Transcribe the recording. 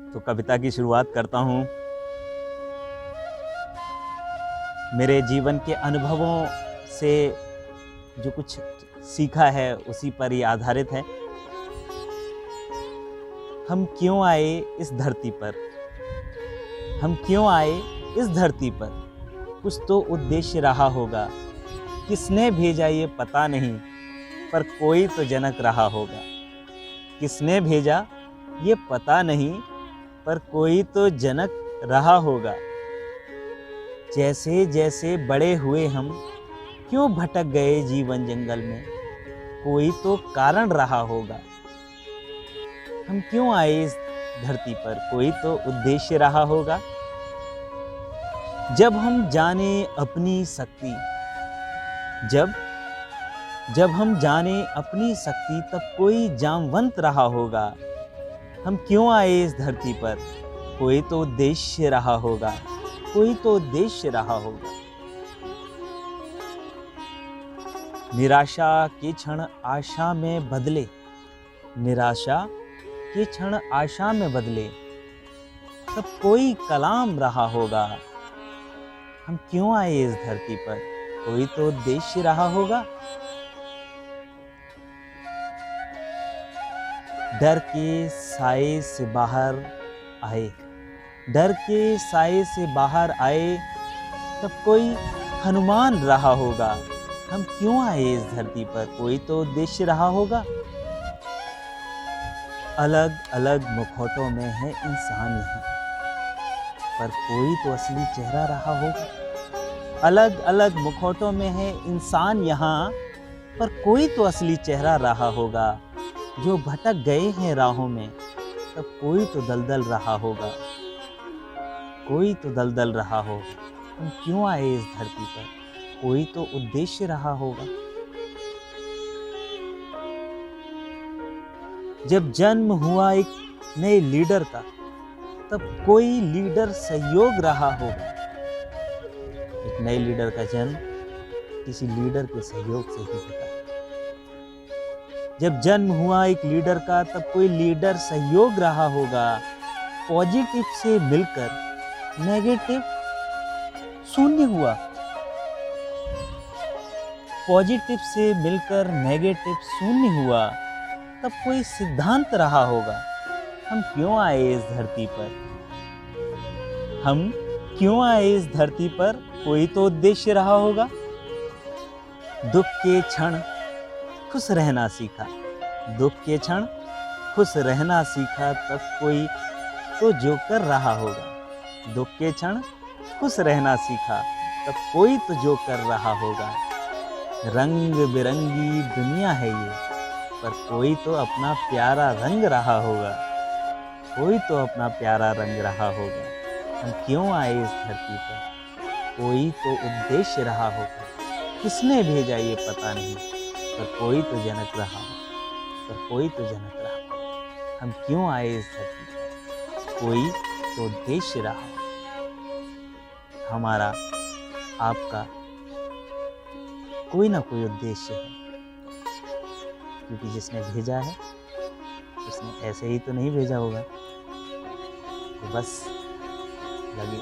तो कविता की शुरुआत करता हूँ। मेरे जीवन के अनुभवों से जो कुछ सीखा है उसी पर ही आधारित है। हम क्यों आए इस धरती पर? हम क्यों आए इस धरती पर? कुछ तो उद्देश्य रहा होगा। किसने भेजा ये पता नहीं, पर कोई तो जनक रहा होगा। किसने भेजा ये पता नहीं, पर कोई तो जनक रहा होगा। जैसे जैसे बड़े हुए हम क्यों भटक गए जीवन जंगल में, कोई तो कारण रहा होगा। हम क्यों आए इस धरती पर, कोई तो उद्देश्य रहा होगा। जब हम जाने अपनी शक्ति, जब हम जाने अपनी शक्ति, तब कोई जामवंत रहा होगा। हम क्यों आए इस धरती पर, कोई तो उद्देश्य रहा होगा। कोई तो उद्देश्य रहा होगा। निराशा के क्षण आशा में बदले, निराशा के क्षण आशा में बदले, तब कोई कलाम रहा होगा। हम क्यों आए इस धरती पर, कोई तो उद्देश्य रहा होगा। डर के साए से बाहर आए, डर के साए से बाहर आए, तब कोई हनुमान रहा होगा। हम क्यों आए इस धरती पर, कोई तो उद्देश्य रहा होगा। अलग अलग मुखौटों में है इंसान यहाँ, पर कोई तो असली चेहरा रहा होगा। अलग अलग मुखौटों में है इंसान यहाँ, पर कोई तो असली चेहरा रहा होगा। जो भटक गए हैं राहों में, तब कोई तो दलदल रहा होगा। कोई तो दलदल रहा होगा। हम क्यों आए इस धरती पर, कोई तो उद्देश्य रहा होगा। जब जन्म हुआ एक नए लीडर का, तब कोई लीडर सहयोग रहा होगा। एक नए लीडर का जन्म किसी लीडर के सहयोग से ही होता है। जब जन्म हुआ एक लीडर का, तब कोई लीडर सहयोग रहा होगा। पॉजिटिव से मिलकर नेगेटिव शून्य हुआ। पॉजिटिव से मिलकर नेगेटिव शून्य हुआ, तब कोई सिद्धांत रहा होगा। हम क्यों आए इस धरती पर, हम क्यों आए इस धरती पर, कोई तो उद्देश्य रहा होगा। दुख के क्षण खुश रहना सीखा, दुख के क्षण खुश रहना सीखा, तब कोई तो जोकर रहा होगा। दुख के क्षण खुश रहना सीखा, तब कोई तो जोकर रहा होगा। रंग बिरंगी दुनिया है ये, पर कोई तो अपना प्यारा रंग रहा होगा। कोई तो अपना प्यारा रंग रहा होगा। हम क्यों आए इस धरती पर, कोई तो उद्देश्य रहा होगा। किसने भेजा ये पता नहीं, पर कोई तो जनक रहा हो, पर कोई तो जनक रहा। हम क्यों आए इस धरती पर, कोई तो उद्देश्य रहा हो। हमारा आपका कोई ना कोई उद्देश्य है, क्योंकि जिसने भेजा है उसने ऐसे ही तो नहीं भेजा होगा। तो बस लगे